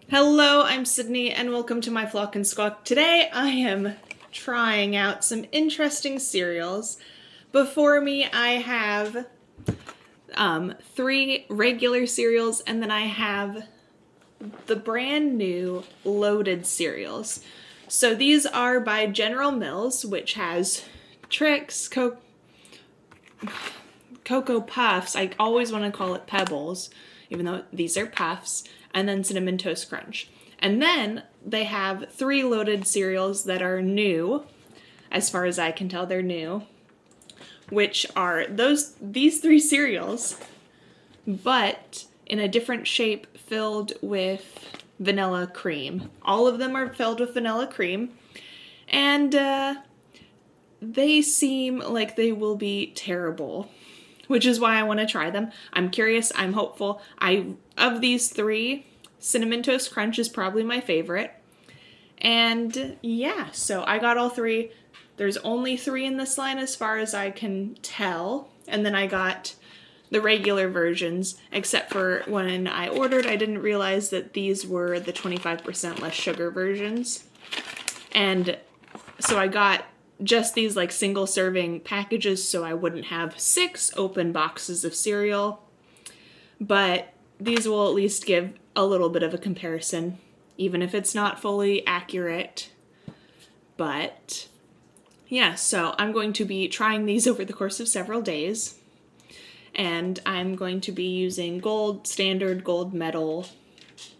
Hello, I'm Sydney and welcome to my Flock and Squawk. Today I am trying out some interesting cereals. Before me I have 3 regular cereals and then I have the brand new loaded cereals. So these are by General Mills, which has Trix, Cocoa Puffs. I always want to call it Pebbles, even though these are Puffs, and then Cinnamon Toast Crunch. And then they have 3 loaded cereals that are new. As far as I can tell, they're new, which are these 3 cereals, but in a different shape filled with vanilla cream. All of them are filled with vanilla cream, and they seem like they will be terrible, which is why I want to try them. I'm curious, I'm hopeful. Of these 3, Cinnamon Toast Crunch is probably my favorite. And yeah, so I got all 3. There's only 3 in this line as far as I can tell. And then I got the regular versions, except for when I ordered, I didn't realize that these were the 25% less sugar versions. And so I got just these like single serving packages so I wouldn't have 6 open boxes of cereal. But these will at least give a little bit of a comparison, even if it's not fully accurate. But yeah, so I'm going to be trying these over the course of several days. And I'm going to be using standard gold medal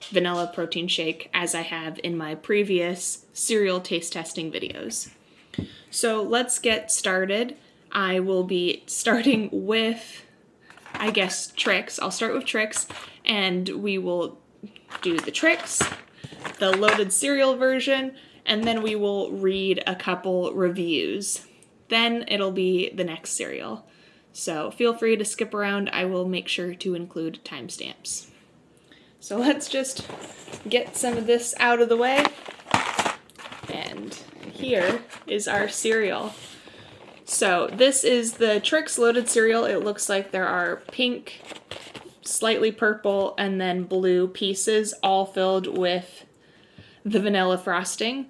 vanilla protein shake as I have in my previous cereal taste testing videos. So let's get started. I will be starting with, I guess, Trix. I'll start with Trix, and we will do the Trix, the loaded cereal version, and then we will read a couple reviews. Then it'll be the next cereal. So feel free to skip around. I will make sure to include timestamps. So let's just get some of this out of the way. And here is our cereal. So this is the Trix loaded cereal. It looks like there are pink, slightly purple, and then blue pieces all filled with the vanilla frosting.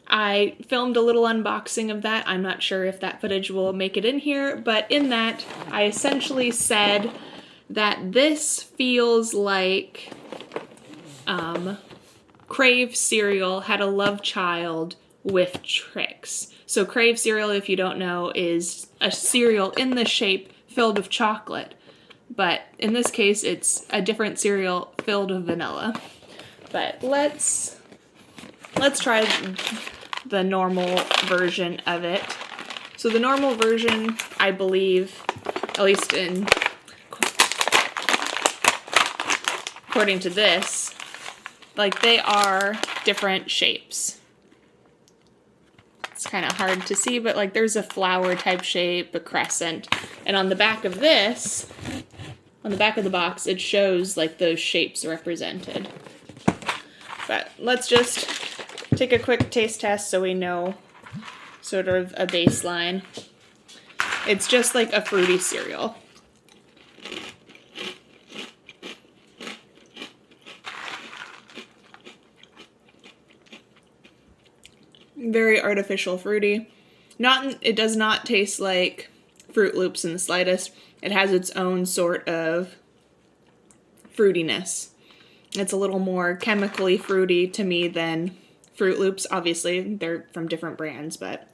I filmed a little unboxing of that. I'm not sure if that footage will make it in here, but in that I essentially said that this feels like Crave cereal had a love child with Trix. So Crave cereal, if you don't know, is a cereal in the shape filled with chocolate. But in this case, it's a different cereal filled with vanilla. But let's try the normal version of it. So the normal version, I believe, at least according to this, like they are different shapes. It's kind of hard to see, but like there's a flower type shape, a crescent, and on the back of this, on the back of the box, it shows like those shapes represented. But let's just take a quick taste test so we know sort of a baseline. It's just like a fruity cereal. Very artificial fruity. It does not taste like Fruit Loops in the slightest. It has its own sort of fruitiness. It's a little more chemically fruity to me than Fruit Loops. Obviously, they're from different brands, but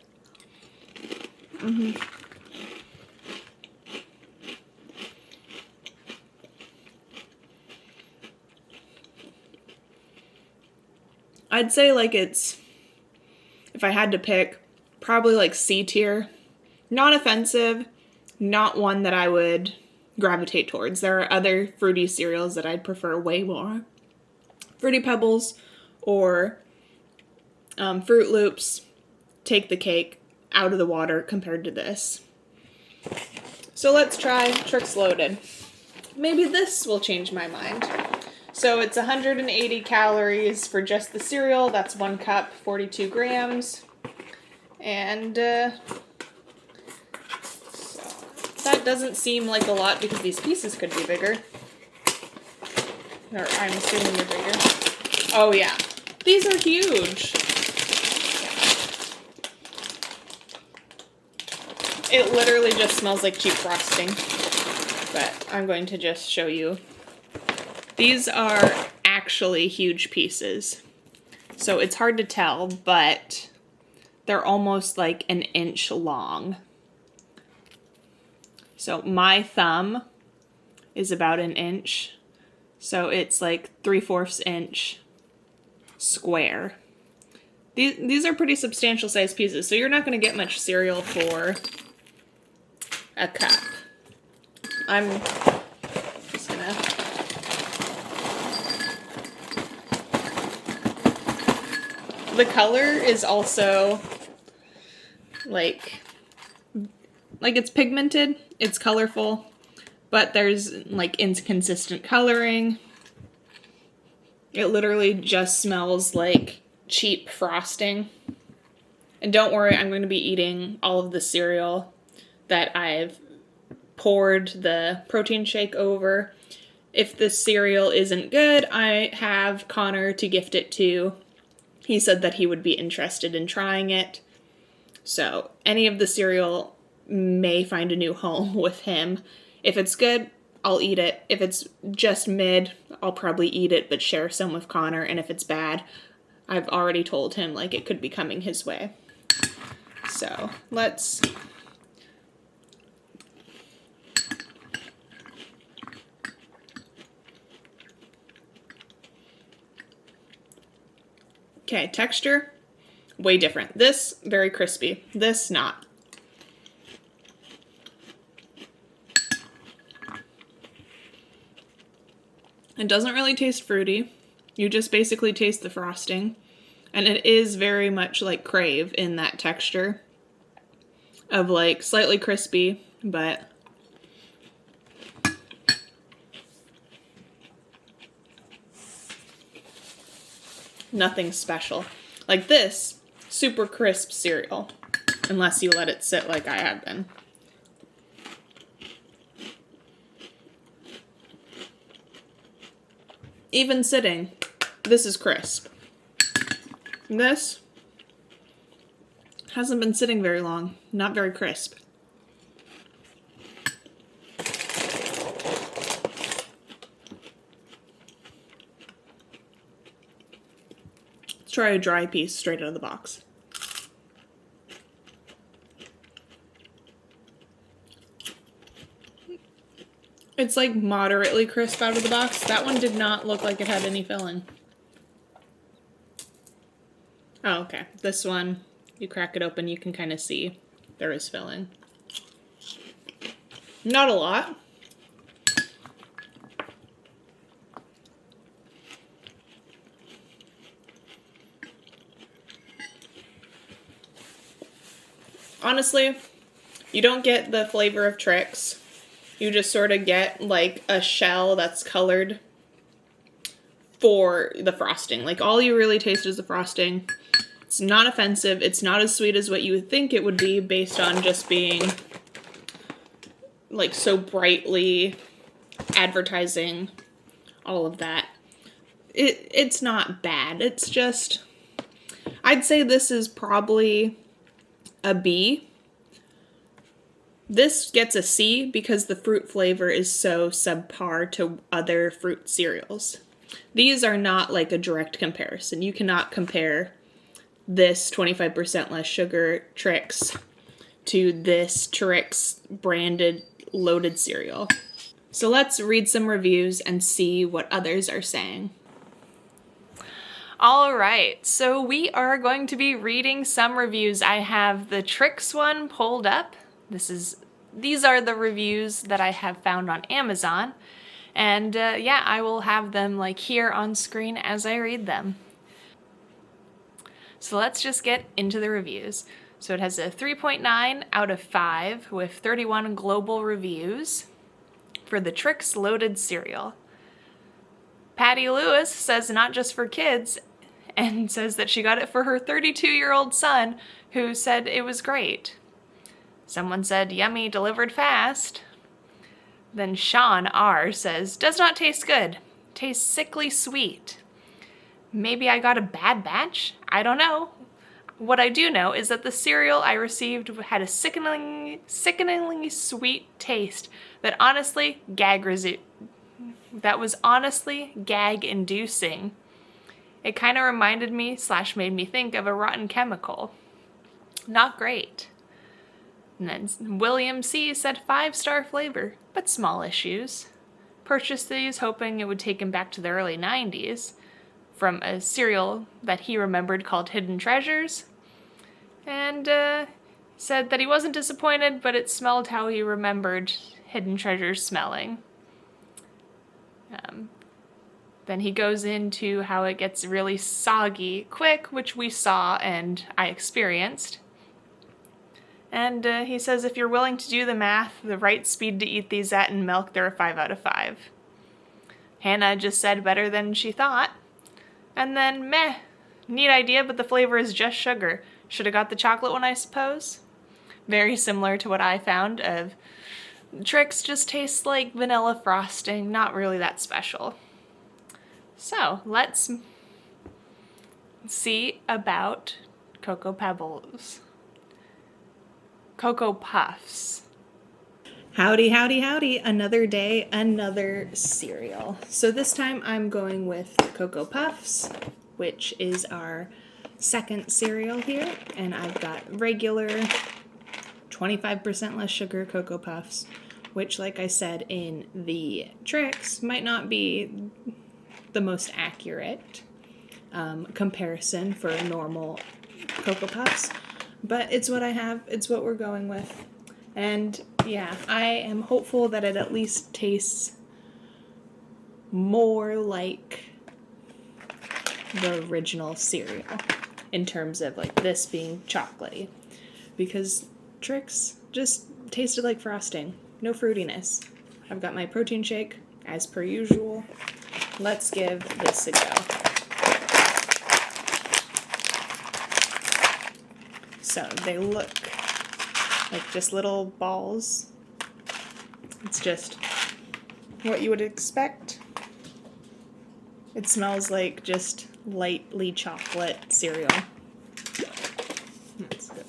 I'd say like it's, if I had to pick, probably like C tier. Not offensive, not one that I would gravitate towards. There are other fruity cereals that I'd prefer way more. Fruity Pebbles or Fruit Loops take the cake out of the water compared to this. So let's try Trix Loaded. Maybe this will change my mind. So it's 180 calories for just the cereal. That's 1 cup, 42 grams. And so that doesn't seem like a lot because these pieces could be bigger. Or I'm assuming they're bigger. Oh yeah, these are huge. It literally just smells like cheap frosting, but I'm going to just show you. These are actually huge pieces, so it's hard to tell, but they're almost like an inch long. So my thumb is about an inch, so it's like 3/4 inch square. These are pretty substantial size pieces, so you're not going to get much cereal for a cup. I'm just gonna... The color is also like it's pigmented, it's colorful, but there's like inconsistent coloring. It literally just smells like cheap frosting. And don't worry, I'm going to be eating all of the cereal that I've poured the protein shake over. If the cereal isn't good, I have Connor to gift it to. He said that he would be interested in trying it. So any of the cereal may find a new home with him. If it's good, I'll eat it. If it's just mid, I'll probably eat it but share some with Connor. And if it's bad, I've already told him like it could be coming his way. So let's... Okay, texture, way different. This, very crispy. This, not. It doesn't really taste fruity. You just basically taste the frosting. And it is very much like Crave in that texture of like slightly crispy, but nothing special. Like this, super crisp cereal, unless you let it sit like I have been. Even sitting, this is crisp. This hasn't been sitting very long, not very crisp. Let's try a dry piece straight out of the box. It's like moderately crisp out of the box. That one did not look like it had any filling. Oh, okay. This one, you crack it open, you can kind of see there is filling. Not a lot. Honestly, you don't get the flavor of Trix. You just sort of get like a shell that's colored for the frosting. Like all you really taste is the frosting. It's not offensive. It's not as sweet as what you would think it would be based on just being like so brightly advertising all of that. It's not bad. It's just, I'd say this is probably a B. This gets a C because the fruit flavor is so subpar to other fruit cereals. These are not like a direct comparison. You cannot compare this 25% less sugar Trix to this Trix branded loaded cereal. So let's read some reviews and see what others are saying. All right, so we are going to be reading some reviews. I have the Trix one pulled up. These are the reviews that I have found on Amazon. And yeah, I will have them like here on screen as I read them. So let's just get into the reviews. So it has a 3.9 out of 5 with 31 global reviews for the Trix loaded cereal. Patty Lewis says not just for kids, and says that she got it for her 32-year-old son, who said it was great. Someone said, yummy, delivered fast. Then Sean R. says, does not taste good. Tastes sickly sweet. Maybe I got a bad batch? I don't know. What I do know is that the cereal I received had a sickeningly sweet taste that was honestly gag-inducing. It kind of reminded me / made me think of a rotten chemical. Not great. And then William C. said 5-star flavor, but small issues. Purchased these hoping it would take him back to the early 90s from a cereal that he remembered called Hidden Treasures. And said that he wasn't disappointed, but it smelled how he remembered Hidden Treasures smelling. Then he goes into how it gets really soggy quick, which we saw and I experienced. And he says if you're willing to do the math, the right speed to eat these at in milk, they're a 5 out of 5. Hannah just said better than she thought. And then meh, neat idea, but the flavor is just sugar. Should have got the chocolate one, I suppose. Very similar to what I found of Trix, just tastes like vanilla frosting, not really that special. So let's see about Cocoa Pebbles. Cocoa Puffs. Howdy, howdy, howdy. Another day, another cereal. So this time I'm going with Cocoa Puffs, which is our second cereal here. And I've got regular 25% less sugar Cocoa Puffs, which, like I said in the Trix, might not be the most accurate comparison for normal Cocoa Puffs. But it's what I have, it's what we're going with. And yeah, I am hopeful that it at least tastes more like the original cereal in terms of like this being chocolatey. Because Trix just tasted like frosting, no fruitiness. I've got my protein shake as per usual. Let's give this a go. So they look like just little balls. It's just what you would expect. It smells like just lightly chocolate cereal. Let's go.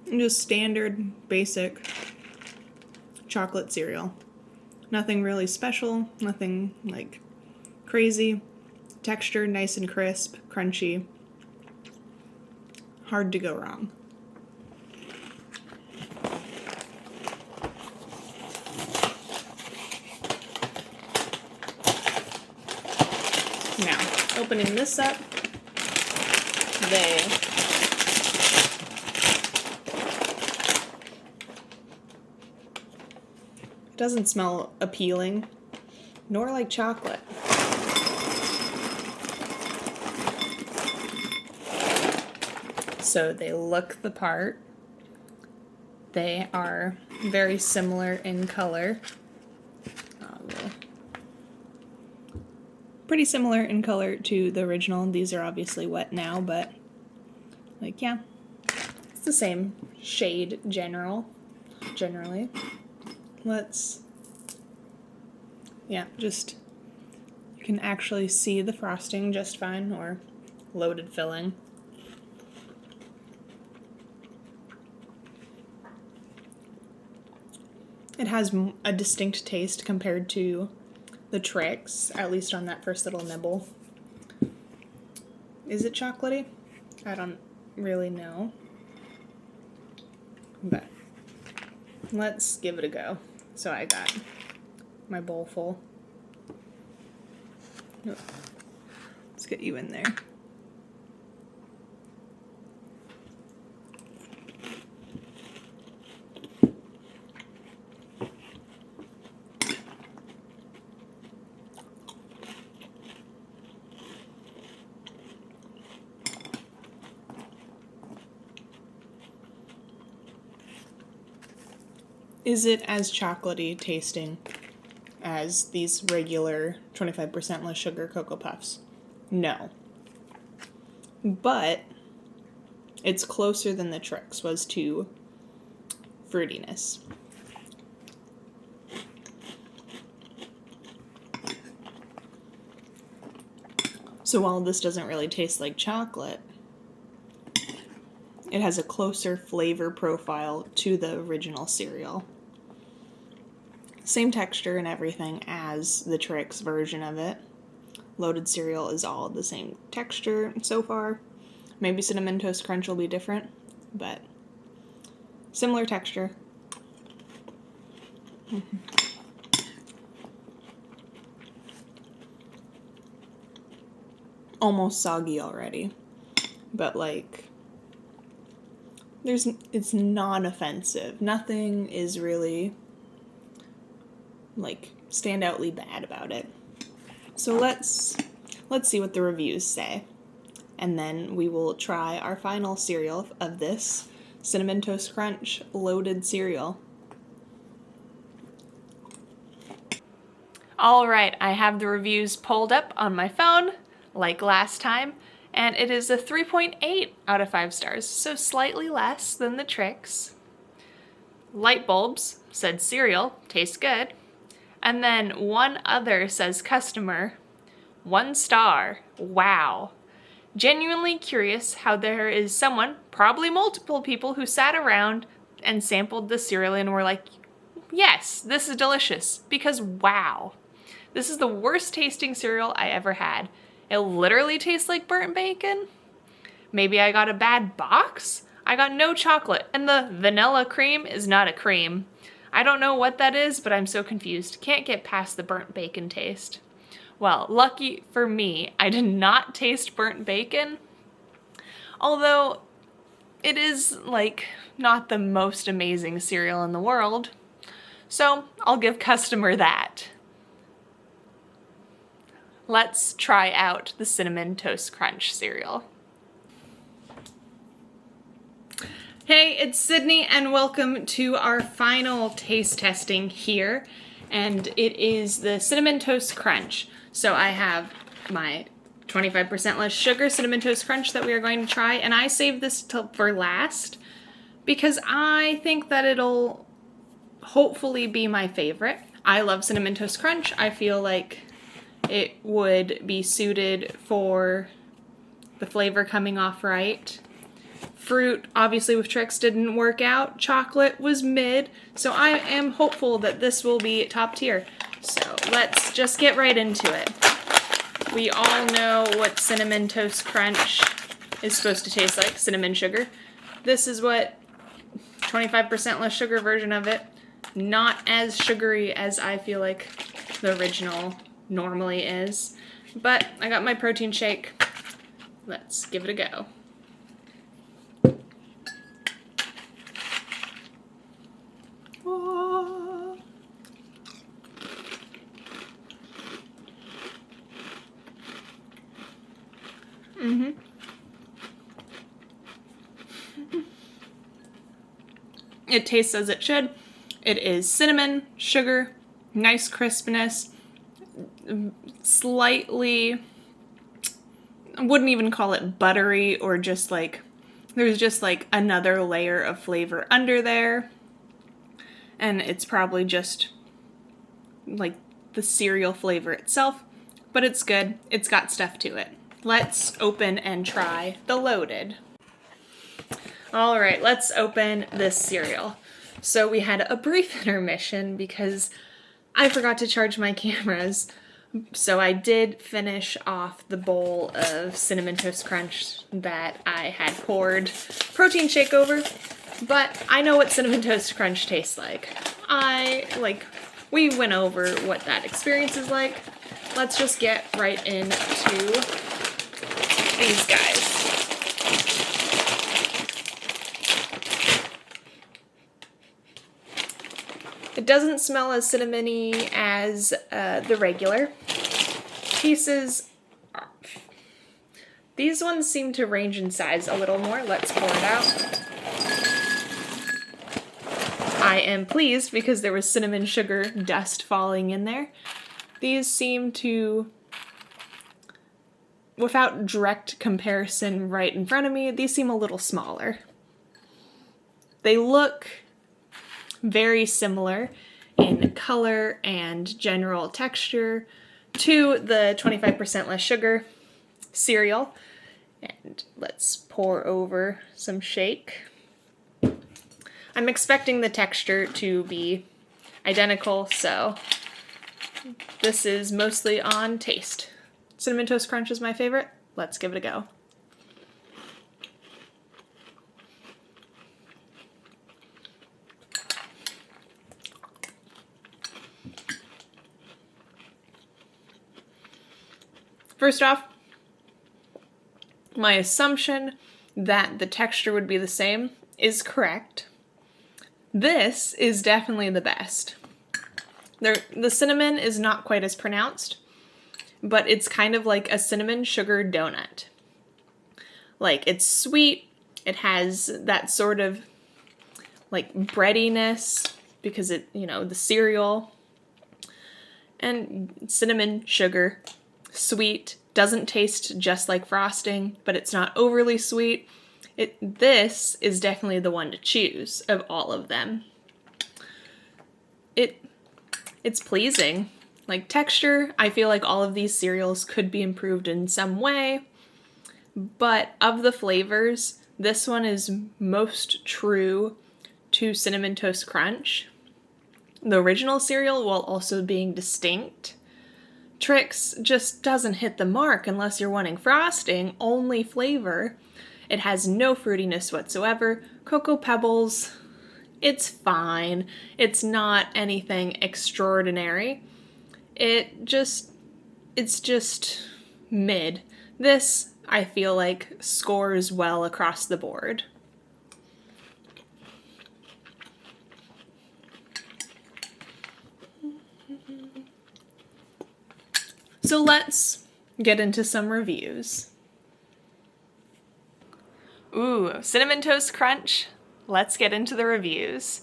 Just standard, basic chocolate cereal. Nothing really special, nothing like crazy. Texture nice and crisp, crunchy. Hard to go wrong. Now, opening this up, it doesn't smell appealing, nor like chocolate. So they look the part. They are very similar in color. Pretty similar in color to the original. These are obviously wet now, but like, yeah, it's the same shade generally. Let's, yeah, just, you can actually see the frosting just fine, or loaded filling. It has a distinct taste compared to the Trix, at least on that first little nibble. Is it chocolatey? I don't really know. But let's give it a go. So I got my bowl full. Let's get you in there. Is it as chocolatey tasting as these regular 25% less sugar Cocoa Puffs. No. But it's closer than the Trix was to fruitiness. So while this doesn't really taste like chocolate, it has a closer flavor profile to the original cereal. Same texture and everything as the Trix version of it. Loaded cereal is all the same texture so far. Maybe Cinnamon Toast Crunch will be different, but similar texture. Almost soggy already, but like it's non-offensive. Nothing is really like standoutly bad about it. So let's see what the reviews say, and then we will try our final cereal of this Cinnamon Toast Crunch loaded cereal. All right, I have the reviews pulled up on my phone like last time, and it is a 3.8 out of 5 stars, so slightly less than the Trix. Lightbulbs said cereal, tastes good. And then one other says customer, 1 star, wow. Genuinely curious how there is someone, probably multiple people, who sat around and sampled the cereal and were like, yes, this is delicious, because wow. This is the worst tasting cereal I ever had. It literally tastes like burnt bacon. Maybe I got a bad box? I got no chocolate, and the vanilla cream is not a cream. I don't know what that is, but I'm so confused. Can't get past the burnt bacon taste. Well, lucky for me, I did not taste burnt bacon. Although, it is, like, not the most amazing cereal in the world. So, I'll give customer that. Let's try out the Cinnamon Toast Crunch cereal. Hey, it's Sydney, and welcome to our final taste testing here. And it is the Cinnamon Toast Crunch. So I have my 25% less sugar Cinnamon Toast Crunch that we are going to try, and I saved this for last because I think that it'll hopefully be my favorite. I love Cinnamon Toast Crunch. I feel like it would be suited for the flavor coming off right. Fruit, obviously with Trix, didn't work out. Chocolate was mid, so I am hopeful that this will be top tier. So let's just get right into it. We all know what Cinnamon Toast Crunch is supposed to taste like, cinnamon sugar. This is what 25% less sugar version of it. Not as sugary as I feel like the original normally is. But I got my protein shake. Let's give it a go. It tastes as it should. It is cinnamon, sugar, nice crispness, slightly, I wouldn't even call it buttery, or just like, there's just like another layer of flavor under there. And it's probably just like the cereal flavor itself, but it's good. It's got stuff to it. Let's open and try the loaded. All right, let's open this cereal. So we had a brief intermission because I forgot to charge my cameras. So I did finish off the bowl of Cinnamon Toast Crunch that I had poured protein shake over, but I know what Cinnamon Toast Crunch tastes like. We went over what that experience is like. Let's just get right into these guys. It doesn't smell as cinnamony as the regular pieces. These ones seem to range in size a little more. Let's pour it out. I am pleased because there was cinnamon sugar dust falling in there. These seem to, without direct comparison right in front of me, these seem a little smaller. They look very similar in color and general texture to the 25% less sugar cereal. And let's pour over some shake. I'm expecting the texture to be identical, so this is mostly on taste. Cinnamon Toast Crunch is my favorite. Let's give it a go. First off, my assumption that the texture would be the same is correct. This is definitely the best. The cinnamon is not quite as pronounced, but it's kind of like a cinnamon sugar donut. Like, it's sweet, it has that sort of like breadiness because it, the cereal, and cinnamon sugar, sweet, doesn't taste just like frosting, but it's not overly sweet. This is definitely the one to choose of all of them. It's pleasing. Like, texture, I feel like all of these cereals could be improved in some way, but of the flavors, this one is most true to Cinnamon Toast Crunch. The original cereal, while also being distinct, Trix just doesn't hit the mark unless you're wanting frosting, only flavor. It has no fruitiness whatsoever. Cocoa Pebbles, it's fine. It's not anything extraordinary. It's just mid. This, I feel like, scores well across the board. So let's get into some reviews. Ooh, Cinnamon Toast Crunch. Let's get into the reviews.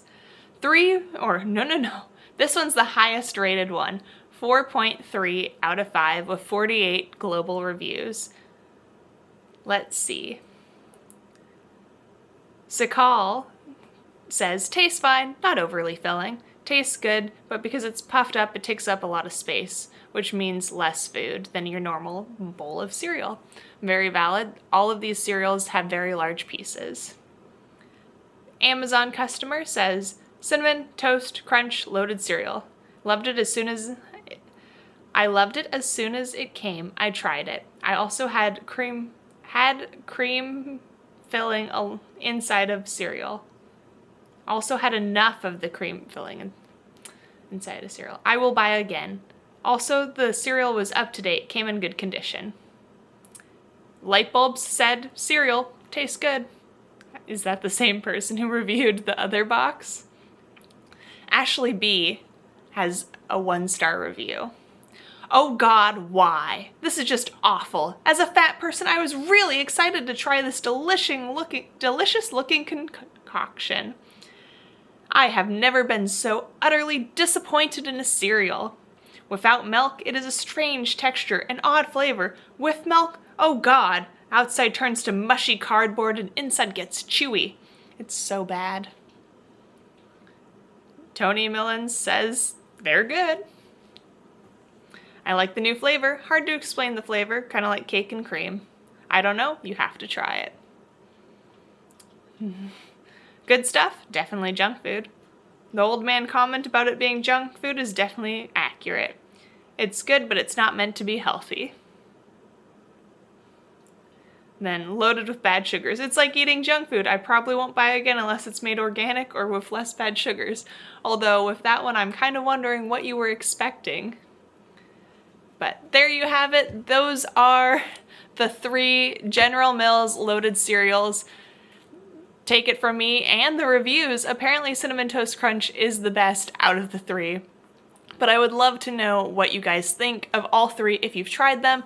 This one's the highest rated one. 4.3 out of 5 with 48 global reviews. Let's see. Sakal says, tastes fine, not overly filling. Tastes good, but because it's puffed up, it takes up a lot of space, which means less food than your normal bowl of cereal. Very valid. All of these cereals have very large pieces. Amazon customer says, Cinnamon Toast Crunch loaded cereal. Loved it as soon as it came. I tried it. I also had cream filling inside of cereal. Also had enough of the cream filling inside of cereal. I will buy again. Also, the cereal was up to date, came in good condition. Lightbulbs said, cereal, tastes good. Is that the same person who reviewed the other box? Ashley B has a 1-star review. Oh God, why? This is just awful. As a fat person, I was really excited to try this delicious looking concoction. I have never been so utterly disappointed in a cereal. Without milk, it is a strange texture and odd flavor. With milk, oh God, outside turns to mushy cardboard and inside gets chewy. It's so bad. Tony Millens says, they're good. I like the new flavor. Hard to explain the flavor, kind of like cake and cream. I don't know, you have to try it. Good stuff, definitely junk food. The old man comment about it being junk food is definitely accurate. It's good, but it's not meant to be healthy. Then loaded with bad sugars. It's like eating junk food. I probably won't buy again unless it's made organic or with less bad sugars. Although with that one, I'm kind of wondering what you were expecting. But there you have it. Those are the 3 General Mills loaded cereals. Take it from me and the reviews. Apparently Cinnamon Toast Crunch is the best out of the 3. But I would love to know what you guys think of all 3 if you've tried them.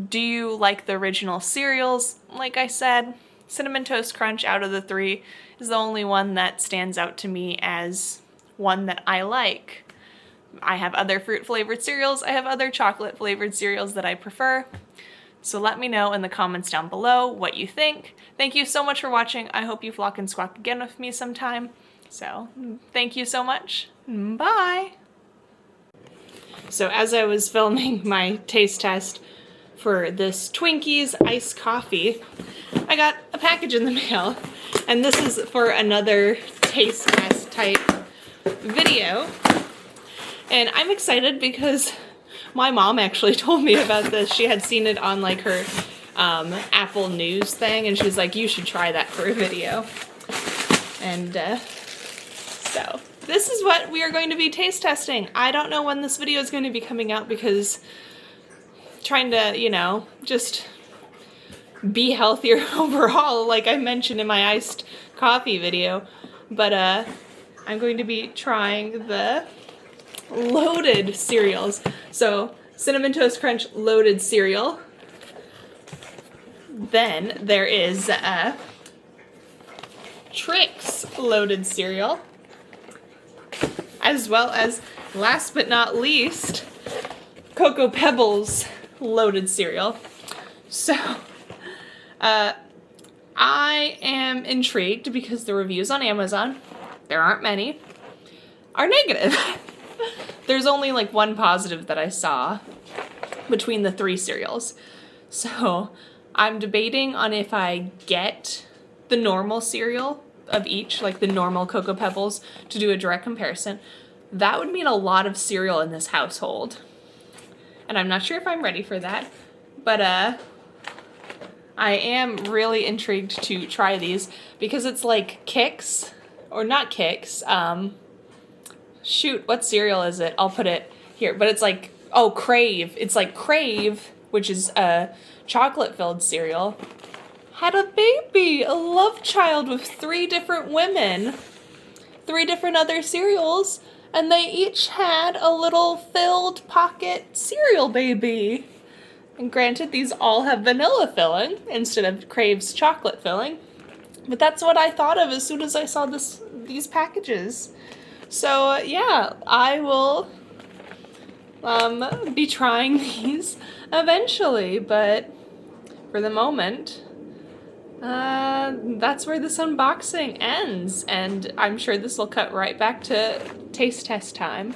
Do you like the original cereals? Like I said, Cinnamon Toast Crunch out of the three is the only one that stands out to me as one that I like. I have other fruit-flavored cereals, I have other chocolate-flavored cereals that I prefer. So let me know in the comments down below what you think. Thank you so much for watching. I hope you flock and squawk again with me sometime. So thank you so much. Bye! So as I was filming my taste test for this Twinkies iced coffee, I got a package in the mail, and this is for another taste test type video. And I'm excited because my mom actually told me about this. She had seen it on like her Apple News thing, and she's like, you should try that for a video. And so this is what we are going to be taste testing. I don't know when this video is going to be coming out because trying to, you know, just be healthier overall, like I mentioned in my iced coffee video. But I'm going to be trying the loaded cereals. So Cinnamon Toast Crunch loaded cereal. Then there is Trix loaded cereal. As well as, last but not least, Cocoa Pebbles loaded cereal. So I am intrigued because the reviews on Amazon, there aren't many, are negative. There's only like one positive that I saw between the three cereals. So I'm debating on if I get the normal cereal of each, like the normal Cocoa Pebbles, to do a direct comparison. That would mean a lot of cereal in this household. And I'm not sure if I'm ready for that. But I am really intrigued to try these because it's like Kix, or not Kix, shoot, what cereal is it? I'll put it here, but it's like, oh, Crave. It's like Crave, which is a chocolate-filled cereal, had a baby, a love child with 3 different women, 3 different other cereals, and they each had a little filled pocket cereal baby. And granted, these all have vanilla filling instead of Crave's chocolate filling, but that's what I thought of as soon as I saw these packages. So yeah, I will be trying these eventually, but for the moment, that's where this unboxing ends, and I'm sure this will cut right back to taste test time.